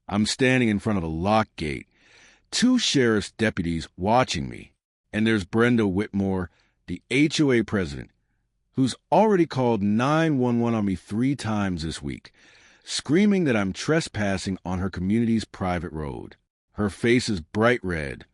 I'm standing in front of a locked gate, two sheriff's deputies watching me, and there's Brenda Whitmore, the HOA president, who's already called 911 on me 3 times this week, screaming that I'm trespassing on her community's private road. Her face is bright red,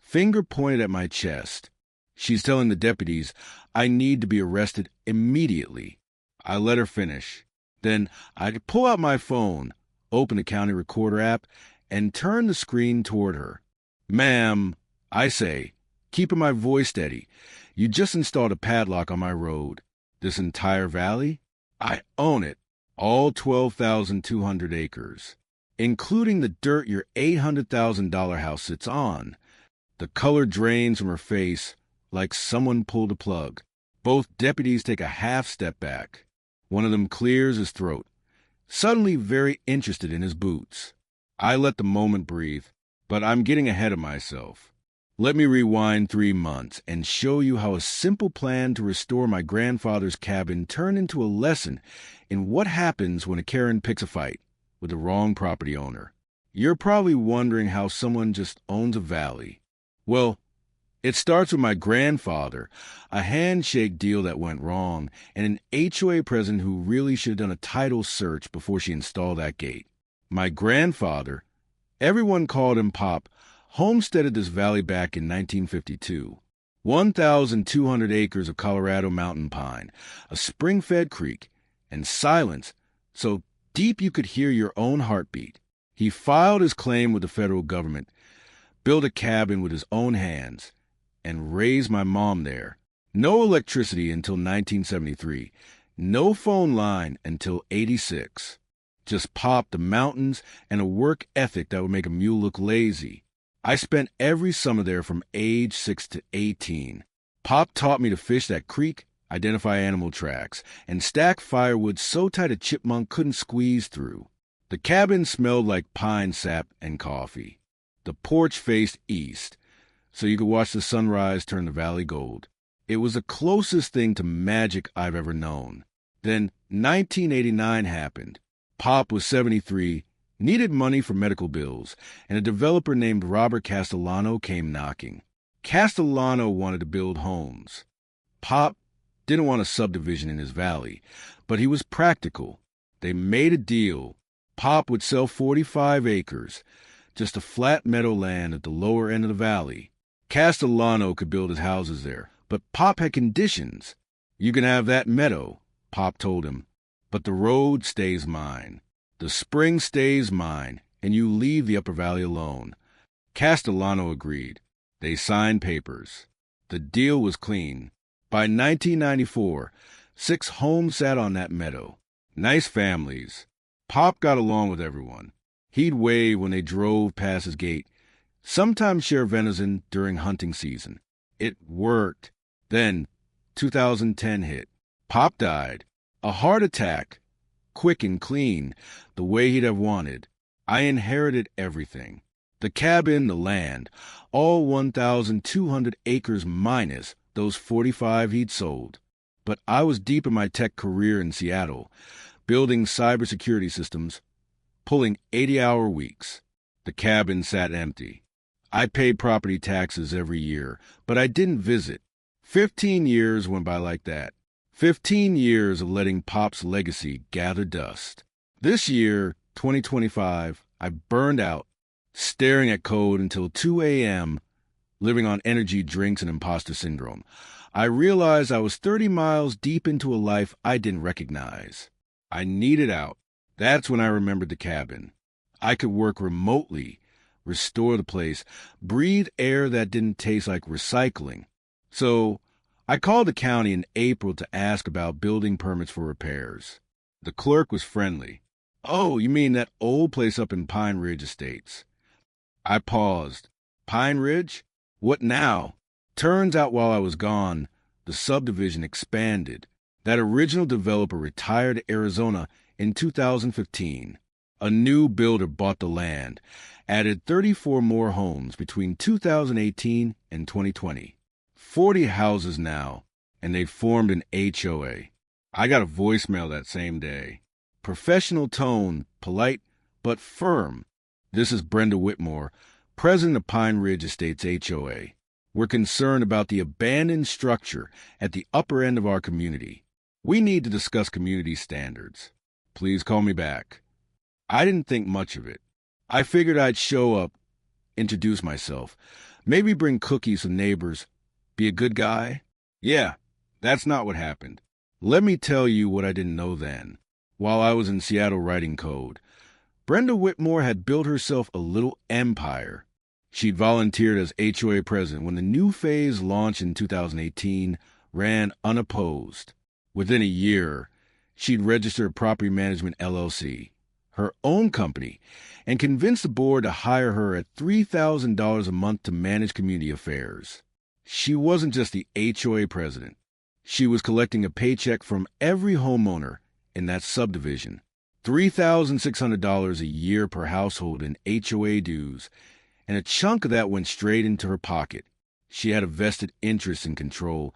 finger pointed at my chest. She's telling the deputies I need to be arrested immediately. I let her finish. Then I pull out my phone, open the county recorder app, and turn the screen toward her. "Ma'am," I say, keeping my voice steady, "you just installed a padlock on my road. This entire valley? I own it. All 12,200 acres, including the dirt your $800,000 house sits on." The color drains from her face like someone pulled a plug. Both deputies take a half step back. One of them clears his throat, suddenly very interested in his boots. I let the moment breathe, but I'm getting ahead of myself. Let me rewind 3 months and show you how a simple plan to restore my grandfather's cabin turned into a lesson in what happens when a Karen picks a fight with the wrong property owner. You're probably wondering how someone just owns a valley. Well, it starts with my grandfather, a handshake deal that went wrong, and an HOA president who really should have done a title search before she installed that gate. My grandfather, everyone called him Pop, homesteaded this valley back in 1952. 1,200 acres of Colorado mountain pine, a spring-fed creek, and silence so deep you could hear your own heartbeat. He filed his claim with the federal government, built a cabin with his own hands, and raised my mom there. No electricity until 1973. No phone line until 86. Just Pop, the mountains, and a work ethic that would make a mule look lazy. I spent every summer there from age 6 to 18. Pop taught me to fish that creek, identify animal tracks, and stack firewood so tight a chipmunk couldn't squeeze through. The cabin smelled like pine sap and coffee. The porch faced east, so you could watch the sunrise turn the valley gold. It was the closest thing to magic I've ever known. Then 1989 happened. Pop was 73, needed money for medical bills, and a developer named Robert Castellano came knocking. Castellano wanted to build homes. Pop didn't want a subdivision in his valley, but he was practical. They made a deal. Pop would sell 45 acres, just a flat meadowland at the lower end of the valley. Castellano could build his houses there, but Pop had conditions. "You can have that meadow," Pop told him, "but the road stays mine. The spring stays mine, and you leave the upper valley alone." Castellano agreed. They signed papers. The deal was clean. By 1994, 6 homes sat on that meadow. Nice families. Pop got along with everyone. He'd wave when they drove past his gate, sometimes share venison during hunting season. It worked. Then 2010 hit. Pop died. A heart attack. Quick and clean, the way he'd have wanted. I inherited everything. The cabin, the land, all 1,200 acres minus those 45 he'd sold. But I was deep in my tech career in Seattle, building cybersecurity systems, pulling 80-hour weeks. The cabin sat empty. I paid property taxes every year, but I didn't visit. 15 years went by like that. 15 years of letting Pop's legacy gather dust. This year, 2025, I burned out, staring at code until 2 a.m., living on energy drinks and imposter syndrome. I realized I was 30 miles deep into a life I didn't recognize. I needed out. That's when I remembered the cabin. I could work remotely, restore the place, breathe air that didn't taste like recycling. So I called the county in April to ask about building permits for repairs. The clerk was friendly. "Oh, you mean that old place up in Pine Ridge Estates?" I paused. Pine Ridge? What now? Turns out while I was gone, the subdivision expanded. That original developer retired to Arizona in 2015. A new builder bought the land, added 34 more homes between 2018 and 2020. 40 houses now, and they formed an HOA. I got a voicemail that same day. Professional tone, polite but firm. This is Brenda Whitmore, president of Pine Ridge Estates HOA. We're concerned about the abandoned structure at the upper end of our community. We need to discuss community standards. Please call me back. I didn't think much of it. I figured I'd show up, introduce myself, maybe bring cookies to neighbors, be a good guy. Yeah, that's not what happened. Let me tell you what I didn't know then. While I was in Seattle writing code, Brenda Whitmore had built herself a little empire. She'd volunteered as HOA president when the new phase launched in 2018 ran unopposed. Within a year, she'd registered Property Management LLC, her own company, and convinced the board to hire her at $3,000 a month to manage community affairs. She wasn't just the HOA president. She was collecting a paycheck from every homeowner in that subdivision. $3,600 a year per household in HOA dues, and a chunk of that went straight into her pocket. She had a vested interest in control,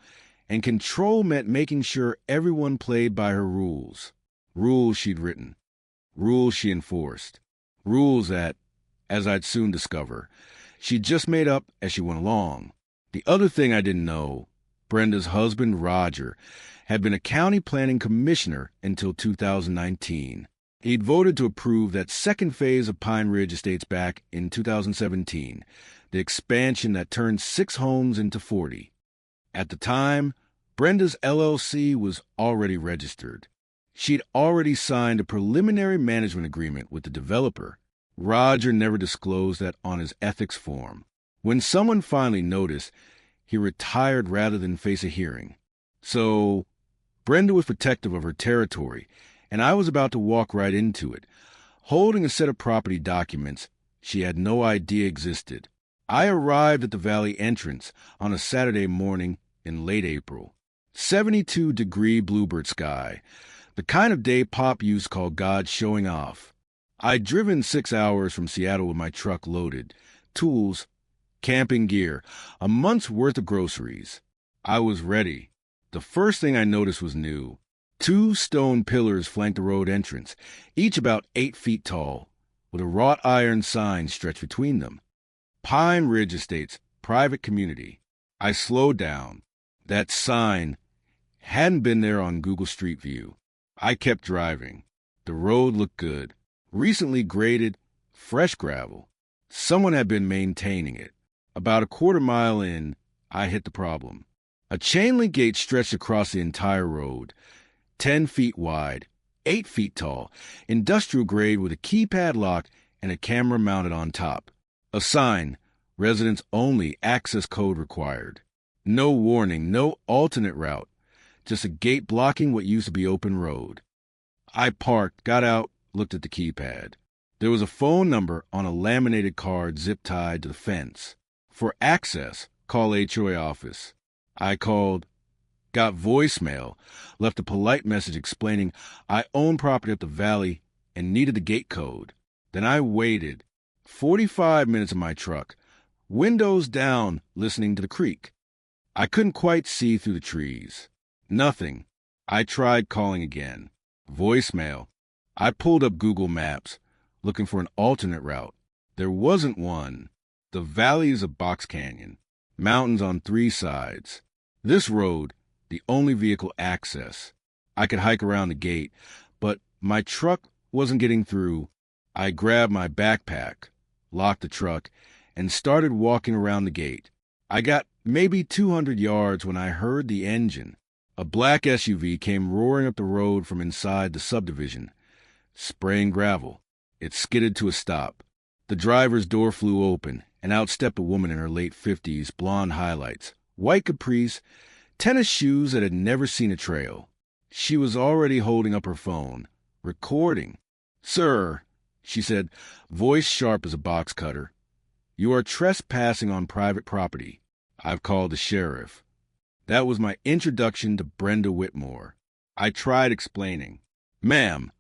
and control meant making sure everyone played by her rules. Rules she'd written. Rules she enforced. Rules that, as I'd soon discover, she'd just made up as she went along. The other thing I didn't know, Brenda's husband, Roger, had been a county planning commissioner until 2019. He'd voted to approve that second phase of Pine Ridge Estates back in 2017, the expansion that turned 6 homes into 40. At the time, Brenda's LLC was already registered. She'd already signed a preliminary management agreement with the developer. Roger never disclosed that on his ethics form. When someone finally noticed, he retired rather than face a hearing. So, Brenda was protective of her territory, and I was about to walk right into it, holding a set of property documents she had no idea existed. I arrived at the valley entrance on a Saturday morning in late April. 72-degree bluebird sky, the kind of day pop used to call God showing off. I'd driven 6 hours from Seattle with my truck loaded, tools, camping gear, a month's worth of groceries. I was ready. The first thing I noticed was new. 2 stone pillars flanked the road entrance, each about 8 feet tall, with a wrought iron sign stretched between them. Pine Ridge Estates, private community. I slowed down. That sign hadn't been there on Google Street View. I kept driving. The road looked good. Recently graded, fresh gravel. Someone had been maintaining it. About a quarter mile in, I hit the problem. A chain link gate stretched across the entire road, 10 feet wide, 8 feet tall, industrial grade with a keypad lock and a camera mounted on top. A sign, residents only, access code required. No warning, no alternate route, just a gate blocking what used to be open road. I parked, got out, looked at the keypad. There was a phone number on a laminated card zip-tied to the fence. For access, call HOA office. I called, got voicemail, left a polite message explaining I own property up the valley and needed the gate code. Then I waited 45 minutes in my truck, windows down, listening to the creek. I couldn't quite see through the trees. Nothing. I tried calling again. Voicemail. I pulled up Google Maps, looking for an alternate route. There wasn't one. The valley is a box canyon. Mountains on 3 sides. This road, the only vehicle access. I could hike around the gate, but my truck wasn't getting through. I grabbed my backpack, locked the truck, and started walking around the gate. I got maybe 200 yards when I heard the engine. A black SUV came roaring up the road from inside the subdivision, spraying gravel. It skidded to a stop. The driver's door flew open, and out stepped a woman in her late 50s, blonde highlights, white capris, tennis shoes that had never seen a trail. She was already holding up her phone, recording. "Sir," she said, voice sharp as a box cutter, "you are trespassing on private property. I've called the sheriff." That was my introduction to Brenda Whitmore. I tried explaining. "Ma'am,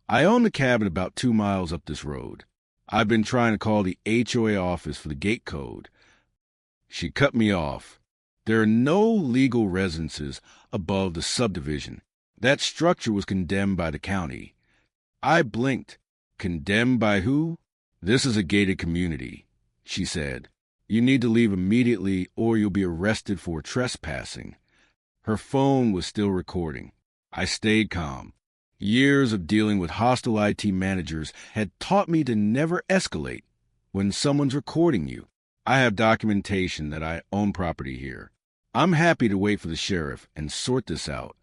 I own the cabin about 2 miles up this road. I've been trying to call the HOA office for the gate code." She cut me off. There are no legal residences above the subdivision. That structure was condemned by the county. I blinked. Condemned by who? "This is a gated community," she said. "You need to leave immediately or you'll be arrested for trespassing." Her phone was still recording. I stayed calm. Years of dealing with hostile IT managers had taught me to never escalate when someone's recording you. I have documentation that I own property here. I'm happy to wait for the sheriff and sort this out.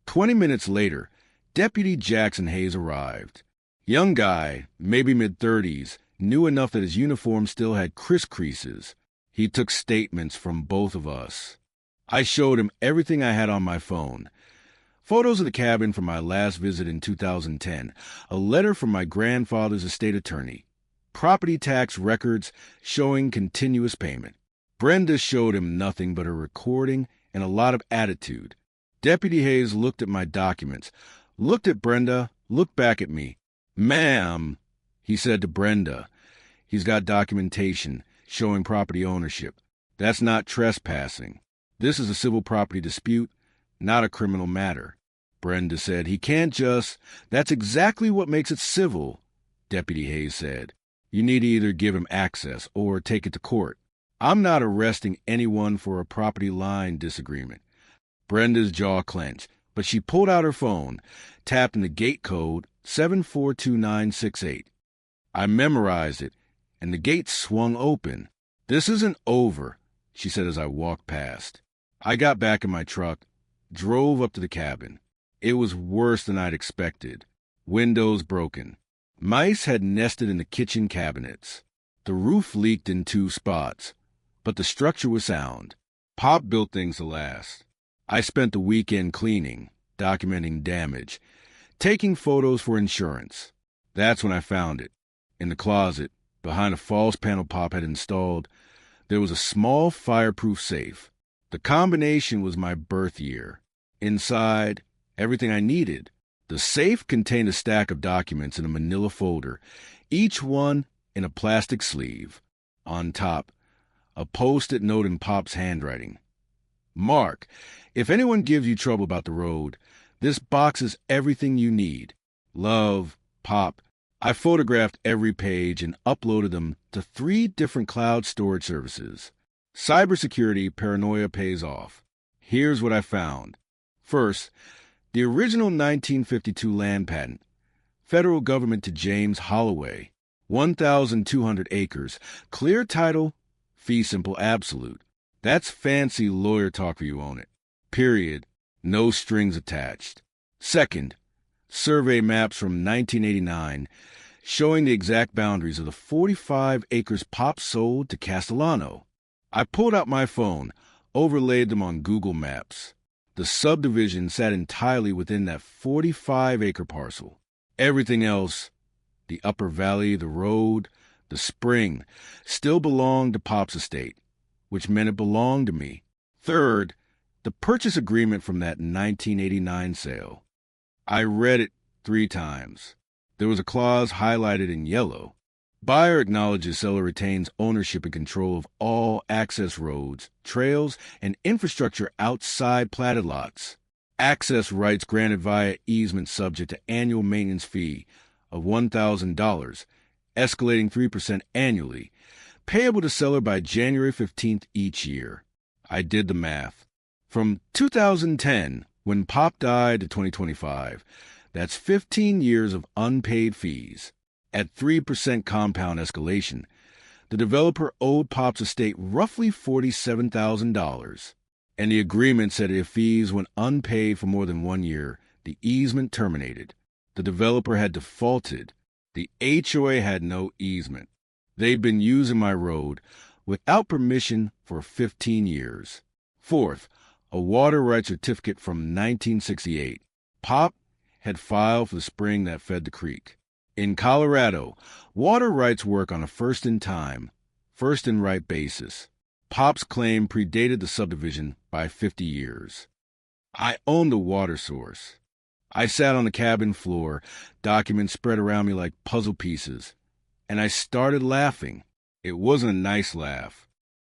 20 minutes later, Deputy Jackson Hayes arrived. Young guy, maybe mid-30s, knew enough that his uniform still had creases. He took statements from both of us. I showed him everything I had on my phone. Photos of the cabin from my last visit in 2010, a letter from my grandfather's estate attorney, property tax records showing continuous payment. Brenda showed him nothing but her recording and a lot of attitude. Deputy Hayes looked at my documents, looked at Brenda, looked back at me. "Ma'am," he said to Brenda, "he's got documentation showing property ownership. That's not trespassing. This is a civil property dispute, not a criminal matter." Brenda said, "He can't just—" "That's exactly what makes it civil," Deputy Hayes said. "You need to either give him access or take it to court. I'm not arresting anyone for a property line disagreement." Brenda's jaw clenched, but she pulled out her phone, tapped in the gate code 742968. I memorized it, and the gate swung open. "This isn't over," she said as I walked past. I got back in my truck, drove up to the cabin. It was worse than I'd expected. Windows broken. Mice had nested in the kitchen cabinets. The roof leaked in 2 spots, but the structure was sound. Pop built things to last. I spent the weekend cleaning, documenting damage, taking photos for insurance. That's when I found it. In the closet, behind a false panel Pop had installed, there was a small fireproof safe. The combination was my birth year. Inside, everything I needed. The safe contained a stack of documents in a manila folder, each one in a plastic sleeve. On top, a post-it note in Pop's handwriting. "Mark, if anyone gives you trouble about the road, this box is everything you need. Love, Pop." I photographed every page and uploaded them to 3 different cloud storage services. Cybersecurity paranoia pays off. Here's what I found. First, the original 1952 land patent. Federal government to James Holloway. 1,200 acres. Clear title, fee simple absolute. That's fancy lawyer talk for you own it. Period. No strings attached. Second, survey maps from 1989 showing the exact boundaries of the 45 acres Pop sold to Castellano. I pulled out my phone, overlaid them on Google Maps. The subdivision sat entirely within that 45-acre parcel. Everything else, the upper valley, the road, the spring, still belonged to Pop's estate, which meant it belonged to me. Third, the purchase agreement from that 1989 sale. I read it 3 times. There was a clause highlighted in yellow. Buyer acknowledges seller retains ownership and control of all access roads, trails, and infrastructure outside platted lots. Access rights granted via easement subject to annual maintenance fee of $1,000, escalating 3% annually, payable to seller by January 15th each year. I did the math. From 2010, when Pop died, to 2025, that's 15 years of unpaid fees. At 3% compound escalation, the developer owed Pop's estate roughly $47,000. And the agreement said if fees went unpaid for more than 1 year, the easement terminated. The developer had defaulted. The HOA had no easement. They'd been using my road without permission for 15 years. Fourth, a water rights certificate from 1968. Pop had filed for the spring that fed the creek. In Colorado, water rights work on a first-in-time, first-in-right basis. Pop's claim predated the subdivision by 50 years. I owned the water source. I sat on the cabin floor, documents spread around me like puzzle pieces, and I started laughing. It wasn't a nice laugh.